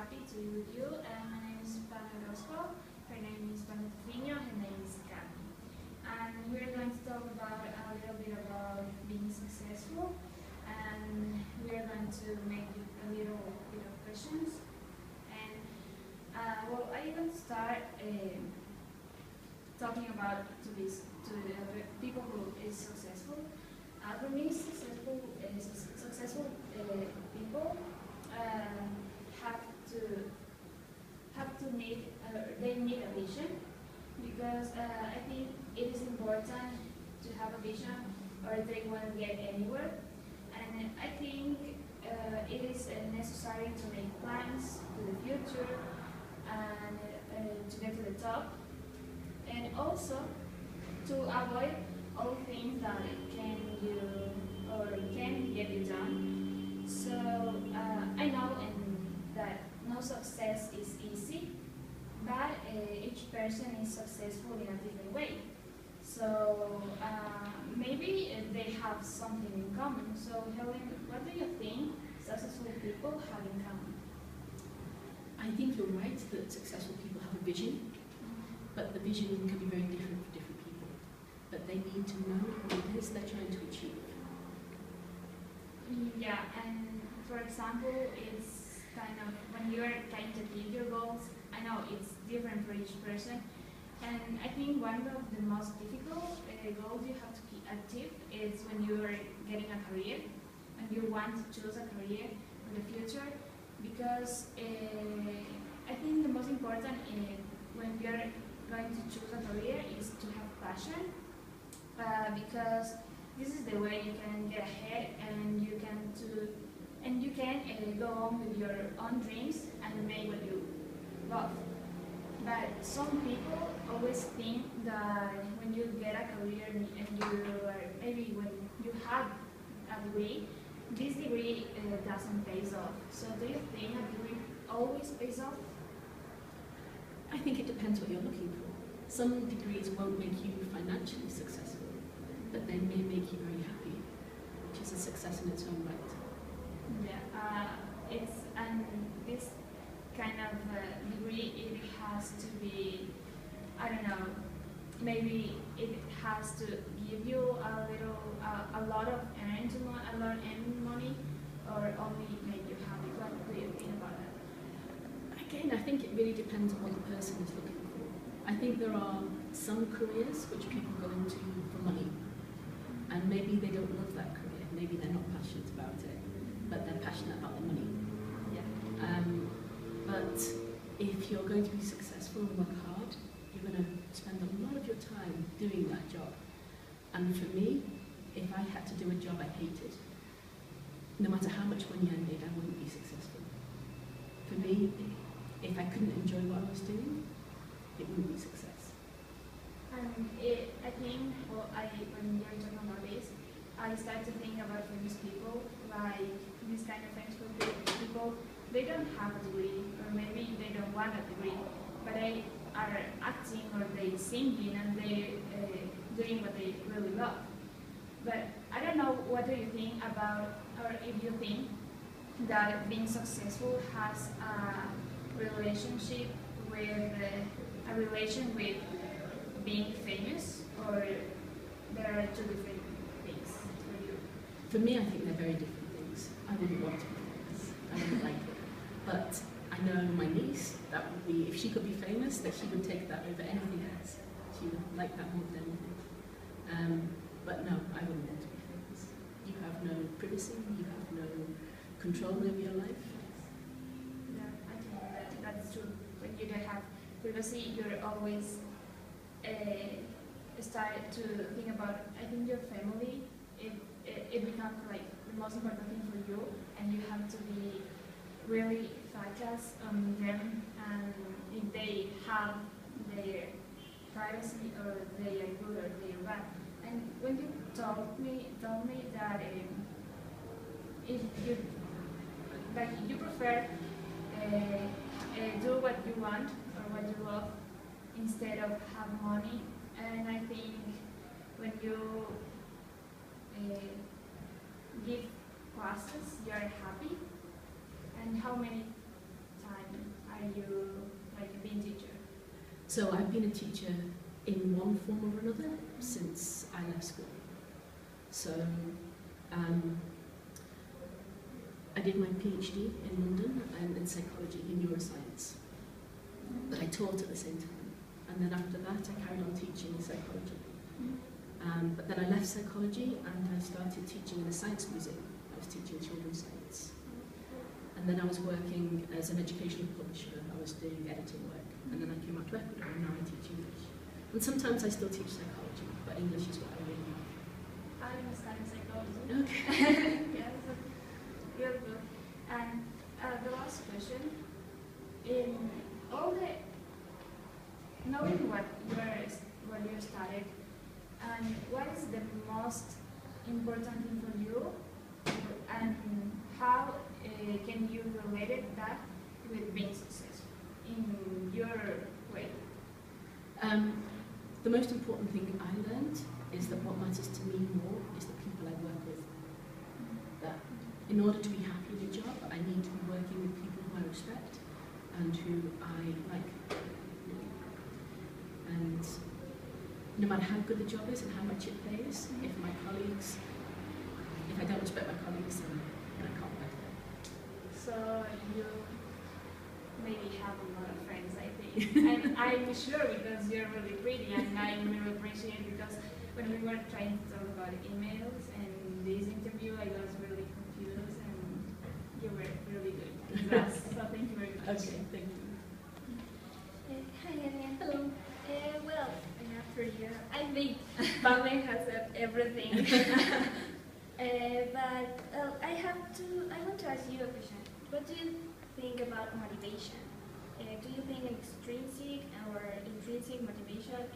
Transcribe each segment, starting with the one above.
happy to be with you. My name is Pame Orozco, her name is Pame Tufiño, her name is Pame. And we're going to talk about a little bit about being successful, and we're going to make a little bit of questions. And well, I'm going to start talking about to the people who is successful. For me, successful people they need a vision, because I think it is important to have a vision or they won't get anywhere. And I think it is necessary to make plans to the future and to get to the top, and also to avoid all things that can get you down. So I know that no success is easy, but each person is successful in a different way. So maybe they have something in common. So Helen, what do you think successful people have in common? I think you're right that successful people have a vision, but the vision can be very different for different people. But they need to know what it is they're trying to achieve. Yeah, and for example, it's kind of when you're trying to achieve your goals, I know it's different for each person. And I think one of the most difficult goals you have to achieve is when you're getting a career and you want to choose a career for the future, because I think the most important when you're going to choose a career is to have passion, because this is the way you can get ahead and you can go on with your own dreams and make what you love. But some people always think that when you get a career and maybe when you have a degree, this degree doesn't pay off. So do you think a degree always pays off? I think it depends what you're looking for. Some degrees won't make you financially successful, but they may make you very happy, which is a success in its own right. Yeah, this kind of degree, it has to be, I don't know, maybe it has to give you a lot of earning money, or only make you happy. What do you think about that? Again, I think it really depends on what the person is looking for. I think there are some careers which people go into for money, and maybe they don't love that career, maybe they're not passionate about it, but they're passionate about the money. Yeah. But if you're going to be successful and work hard, you're going to spend a lot of your time doing that job. And for me, if I had to do a job I hated, no matter how much money I made, I wouldn't be successful. For me, if I couldn't enjoy what I was doing, it wouldn't be success. I think, when you're talking about this, I start to think about famous people, like these kind of famous people. They don't have a degree, or maybe they don't want a degree, but they are acting or they singing and they doing what they really love. But I don't know, what do you think about, or if you think that being successful has a relation with being famous, or there are two different things for you? For me, I think they're very different things. I wouldn't want to be famous. I wouldn't like it. But I know my niece, that would be, if she could be famous, that she would take that over anything else. She would like that more than anything. But no, I wouldn't want to be famous. You have no privacy, you have no control over your life. Yeah, I think that's true. When you don't have privacy, you're always start to think about, I think your family, it becomes like the most important thing for you, and you have to be really focused on them, and if they have their privacy, or they are good or they are bad. And when you told me that if you prefer do what you want or what you love instead of have money, and I think when you give classes, you are happy. And how many times So I've been a teacher in one form or another since I left school. So I did my PhD in London in psychology, in neuroscience, but I taught at the same time. And then after that, I carried on teaching psychology. But then I left psychology and I started teaching in a science museum. I was teaching children's science. And then I was working as an educational publisher. I was doing editing work. And then I came out to Ecuador and now I teach English. And sometimes I still teach psychology, but English is what I really love. I'm studying psychology. Okay. Yeah, so really good. And the last question, in all the knowing what you studied, and what is the most important thing for you, and how can you relate that with being successful in your way? The most important thing I learned is that what matters to me more is the people I work with. That in order to be happy in a job, I need to be working with people who I respect and who I like. And no matter how good the job is and how much it pays, if I don't respect my colleagues, then I can't work there. So you maybe have a lot of friends, I think. And I'm sure because you're really pretty, and I really appreciate it because when we were trying to talk about emails and this interview, I was really confused and you were really good. Congrats. So thank you very much. Okay, thank you. Hi, Anne. Hello. Well, after you, I think Pame has said everything. But I want to ask you a question. What do you think about motivation? Do you think extrinsic or intrinsic motivation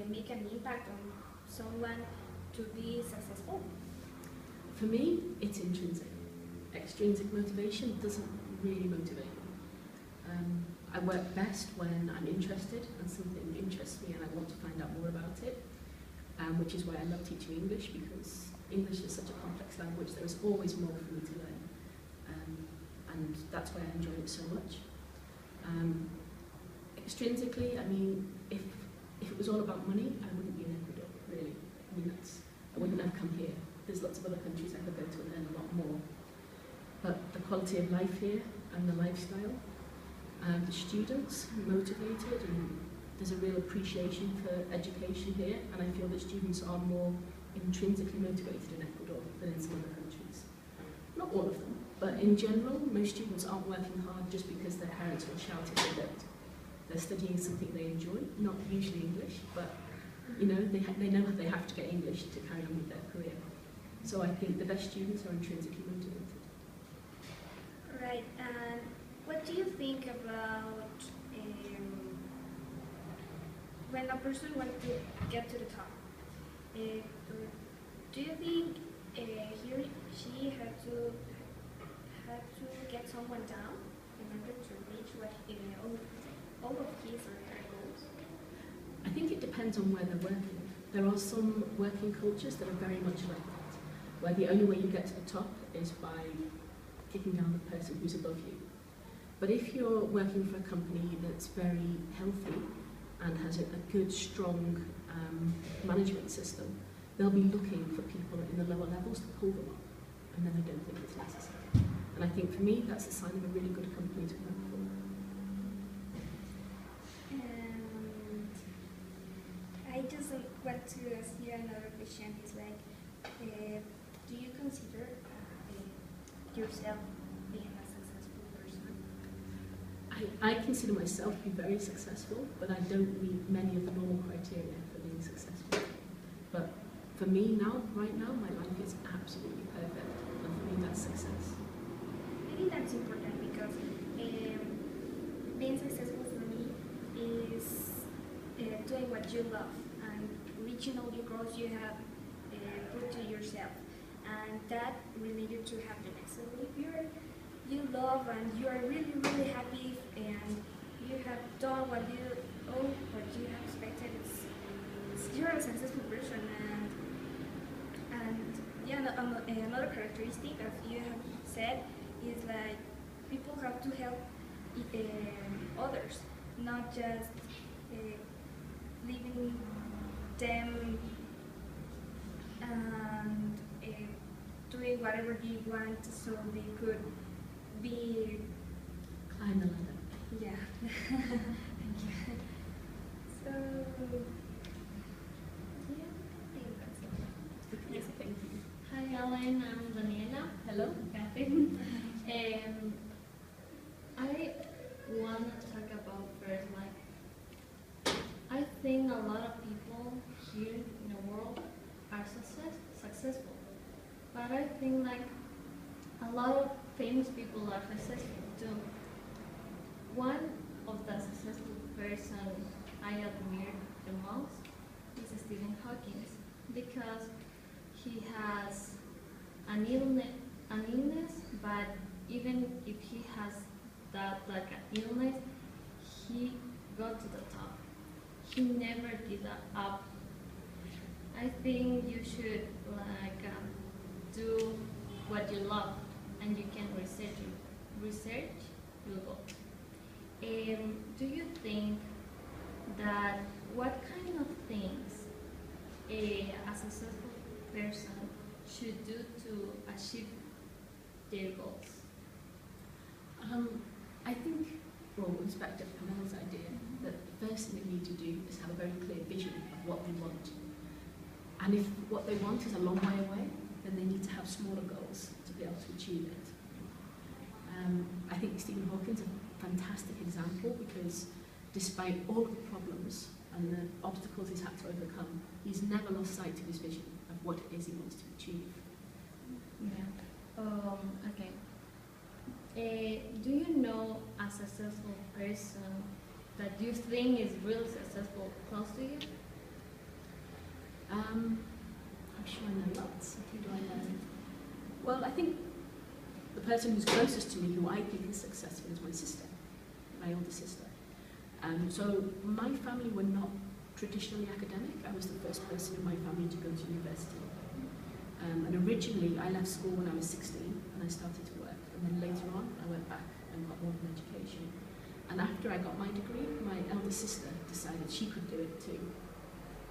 make an impact on someone to be successful? For me, it's intrinsic. Extrinsic motivation doesn't really motivate me. I work best when I'm interested and something interests me and I want to find out more about it, which is why I love teaching English, because English is such a complex language. There is always more for me to learn, and that's why I enjoy it so much. Extrinsically, I mean, if it was all about money, I wouldn't be in Ecuador, really. I mean, I wouldn't have come here. There's lots of other countries I could go to and learn a lot more. But the quality of life here and the lifestyle, and the students motivated, and there's a real appreciation for education here, and I feel that students are more intrinsically motivated in Ecuador than in some other countries. Not all of them, but in general, most students aren't working hard just because their parents will shout if they don't. They're studying something they enjoy, not usually English, but you know, they know that they have to get English to carry on with their career. So I think the best students are intrinsically motivated. Right. And what do you think about when a person wants to get to the top? Do you think she had to get someone down in order to reach what all of his or her goals? I think it depends on where they're working. There are some working cultures that are very much like that, where the only way you get to the top is by kicking down the person who's above you. But if you're working for a company that's very healthy and has a good, strong management system, they'll be looking for people in the lower levels to pull them up, and then I don't think it's necessary. And I think for me, that's a sign of a really good company to work for. And I just want to ask you another question. It's like, do you consider yourself being a successful person? I consider myself to be very successful, but I don't meet many of the normal criteria for being successful. But for me now, right now, my life is absolutely perfect, and for me that's success. I think that's important because being successful for me is doing what you love and reaching all your goals you have put to yourself, and that will lead you to happiness. So if you love and you are really, really happy and you have done what you have expected, you're a successful person. And yeah, another characteristic, as you have said, is like people have to help others, not just leaving them and doing whatever they want so they could be. Climb the ladder. Yeah. Thank you. So, yeah, I think that's it. Yes, thank you. Hi Ellen, I'm Daniela. Hello. Catherine. I want to talk about first, like, I think a lot of people here in the world are successful, but I think like a lot of famous people are successful too. One of the successful person I admire the most is Stephen Hawking because he has an illness, but even if he has that like an illness, he got to the top. He never give up. I think you should like do what you love, and you can research your goal. Do you think that what kind of things a successful person should do to achieve their goals? I think, well, it goes back to Pamel's idea that the first thing they need to do is have a very clear vision of what they want. And if what they want is a long way away, then they need to have smaller goals to be able to achieve it. I think Stephen Hawking is a fantastic example because despite all of the problems and the obstacles he's had to overcome, he's never lost sight of his vision of what it is he wants to achieve. Yeah. Okay. Do you know a successful person that you think is really successful close to you? I'm sure I know lots. Who do I know? Well, I think the person who's closest to me, who I think is successful, is my sister, my older sister. So my family were not traditionally academic. I was the first person in my family to go to university. And originally, I left school when I was 16 and I started to work. And then later on, I went back and got more of an education. And after I got my degree, my elder sister decided she could do it too.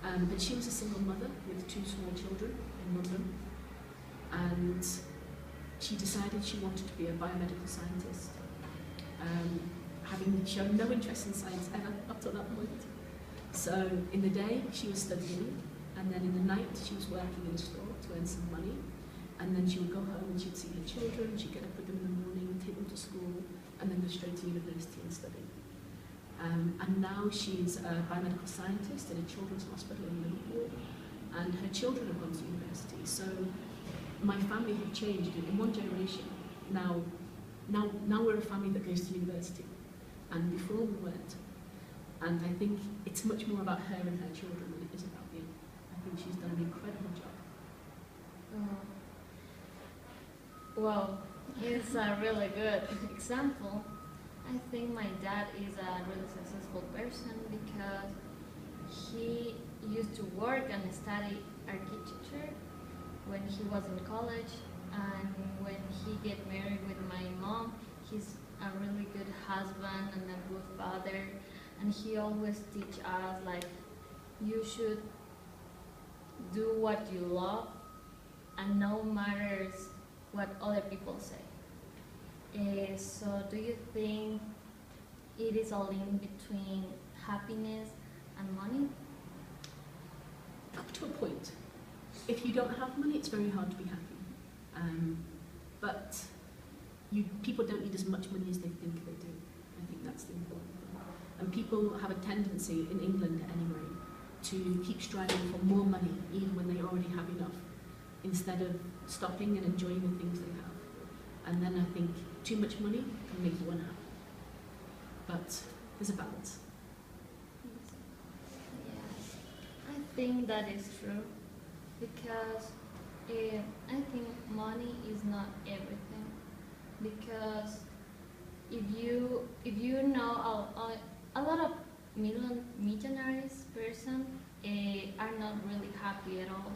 But she was a single mother with 2 small children in London. And she decided she wanted to be a biomedical scientist, having shown no interest in science ever up to that point. So in the day, she was studying, and then in the night, she was working in a store to earn some money. And then she would go home and she'd see her children, she'd get up with them in the morning, take them to school, and then go straight to university and study. And now she's a biomedical scientist in a children's hospital in Liverpool, and her children have gone to university. So my family have changed in one generation. Now we're a family that goes to university, and before we weren't. And I think it's much more about her and her children than it is about me. I think she's done an incredible job. Well, it's a really good example. I think my dad is a really successful person because he used to work and study architecture when he was in college, and when he get married with my mom, he's a really good husband and a good father, and he always teach us like you should do what you love and no matters what other people say. So do you think it is a link between happiness and money? Up to a point. If you don't have money, it's very hard to be happy. But people don't need as much money as they think they do. I think that's the important thing. And people have a tendency, in England anyway, to keep striving for more money even when they already have enough, instead of stopping and enjoying the things they have. And then I think too much money can make you unhappy. But there's a balance. Yeah, I think that is true because I think money is not everything. Because if you know a lot of millionaires person are not really happy at all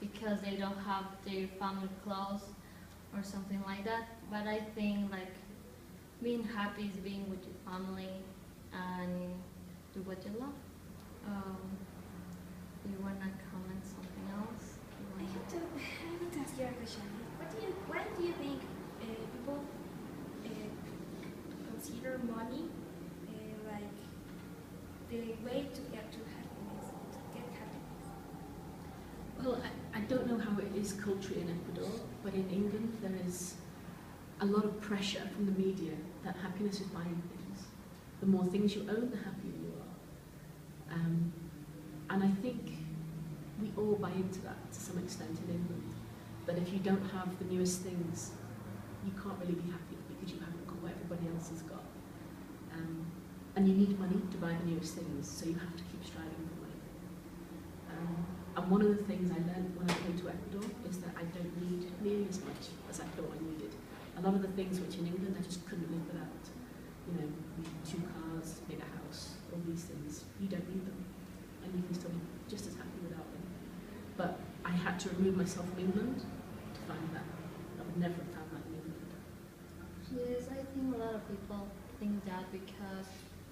because they don't have their family close or something like that. But I think like being happy is being with your family and do what you love. Do you wanna comment something else? I have to ask you a question. Why do you think people consider money like the way to get happiness? Well, I don't know how it is culturally in Ecuador, but in England there is a lot of pressure from the media that happiness is buying things. The more things you own, the happier you are. And I think we all buy into that to some extent in England. That if you don't have the newest things, you can't really be happy because you haven't got what everybody else has got. And you need money to buy the newest things, so you have to keep striving for money. And one of the things I learned when I came to Ecuador is that I don't need nearly as much as I thought I needed. A lot of the things which in England I just couldn't live without. You know, 2 cars, bigger house, all these things. You don't need them. And you can still be just as happy without them. But I had to remove myself from England to find that. I would never have found that in England. Yes, I think a lot of people think that because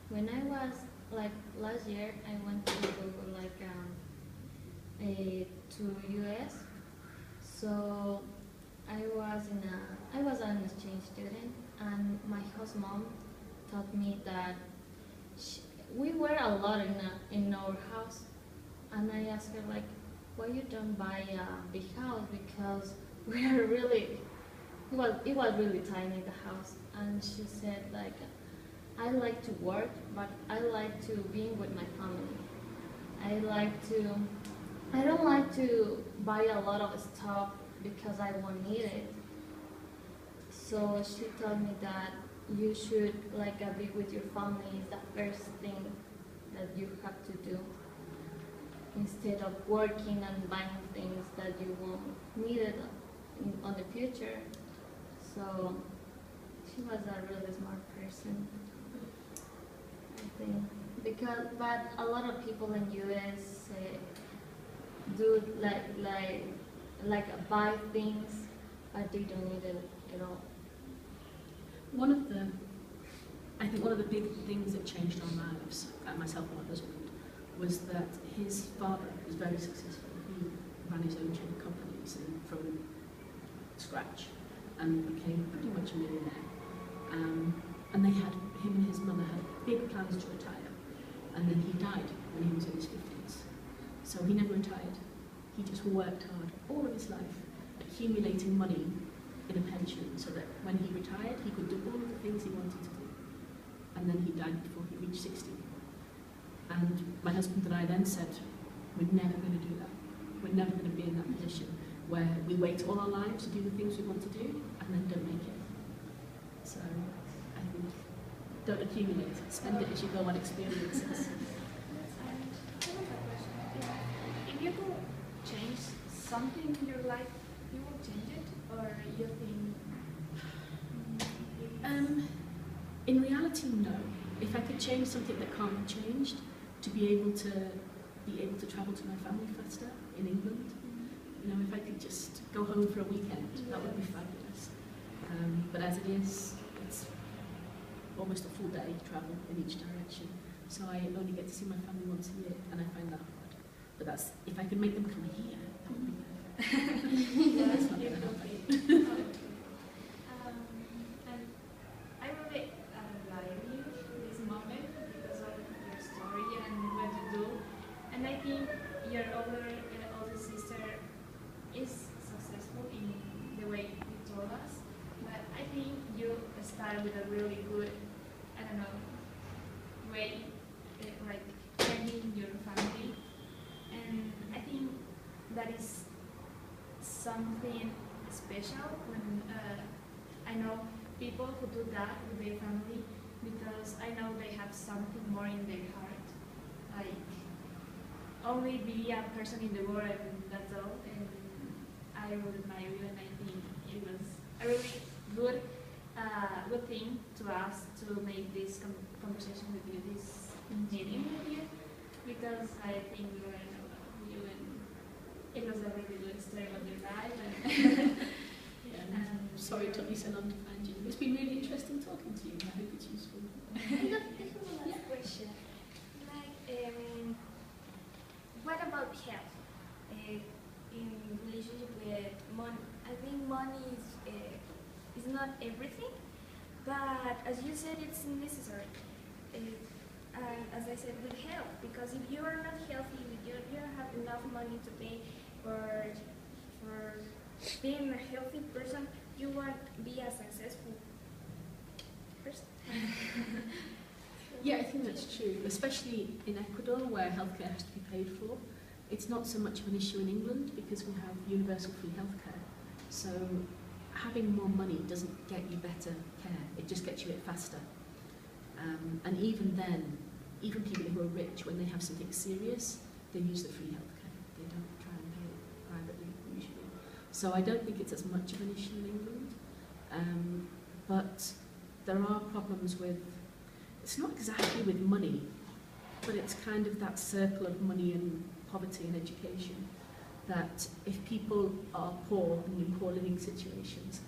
when I was like last year, I went to like to US. So I was an exchange student, and my host mom taught me that we were a lot in our house, and I asked her like, why you don't buy a big house, because we are really it was really tiny, the house. And she said like, I like to work, but I like to be with my family. I don't like to buy a lot of stuff because I won't need it. So she told me that you should like be with your family is the first thing that you have to do, instead of working and buying things that you won't need it on the future. So she was a really smart person, I think. But a lot of people in US do like buy things, but they don't need it at all. I think one of the big things that changed our lives, myself and my husband, was that his father was very successful. He ran his own chain of companies from scratch and became pretty much a millionaire. And him and his mother had big plans to retire. And then he died when he was in his 50s. So he never retired. He just worked hard all of his life, accumulating money in a pension so that when he retired, he could do all of the things he wanted to do. And then he died before he reached 60. And my husband and I then said, we're never going to do that. We're never going to be in that position where we wait all our lives to do the things we want to do and then don't make it. So I think don't accumulate, spend it as you go on experiences. If you could change something in your life, you will change it, or you think? In reality, no. If I could change something that can't be changed, to be able to travel to my family faster in England. You know, if I could just go home for a weekend, that would be fabulous. But as it is, it's almost a full day travel in each direction. So I only get to see my family once a year, and I find that hard. But that's, if I could make them come here, that would be better. That's not going to happen. And I really admire you this moment because of your story and what you do. And I think your older sister is successful in the way you told us. But I think you started with a really good, I don't know, way, like training your family. And I think that is something special when I know people who do that with their family, because I know they have something more in their heart, like only be a person in the world and that's all. And I really admire you, and I think it was a really good thing to us to make this conversation with you, this meeting with you, because I think we learned about you, and it was a really good story about your life. And sorry it took me so long to find you. It's been really interesting talking to you. I hope it's useful. I have one last question. question. Like, what about health? In relationship with money, I think money is not everything, but as you said, it's necessary. And as I said, with health, because if you are not healthy, if you don't have enough money to pay for being a healthy person, you won't be a successful person. Yeah, I think that's true, especially in Ecuador where healthcare has to be paid for. It's not so much of an issue in England because we have universal free healthcare. So having more money doesn't get you better care, it just gets you it faster. And even then, even people who are rich, when they have something serious, they use the free healthcare. They don't try and pay it privately usually. So I don't think it's as much of an issue in England. But there are problems with, it's not exactly with money, but it's kind of that circle of money and poverty and education, that if people are poor and in poor living situations,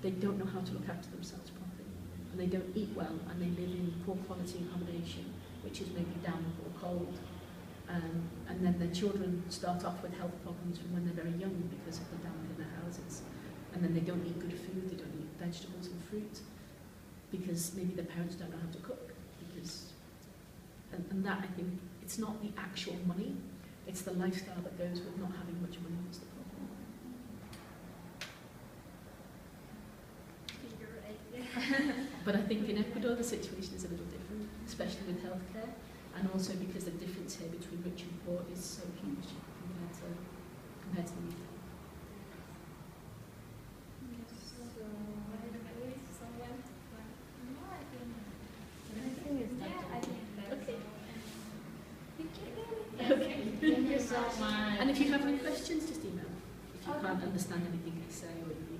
they don't know how to look after themselves properly, and they don't eat well, and they live in poor quality accommodation, which is maybe damp or cold, and then their children start off with health problems from when they're very young because of the damp in their houses, and then they don't eat good food, they don't eat vegetables and fruit, because maybe their parents don't know how to cook, and that, I think, it's not the actual money, it's the lifestyle that goes with not having much money that's the problem. You're right. But I think in Ecuador the situation is a little different, especially with healthcare, and also because the difference here between rich and poor is so huge compared to the UK. Thank you so much. And if you have any questions, just email. If you can't understand anything I say, or you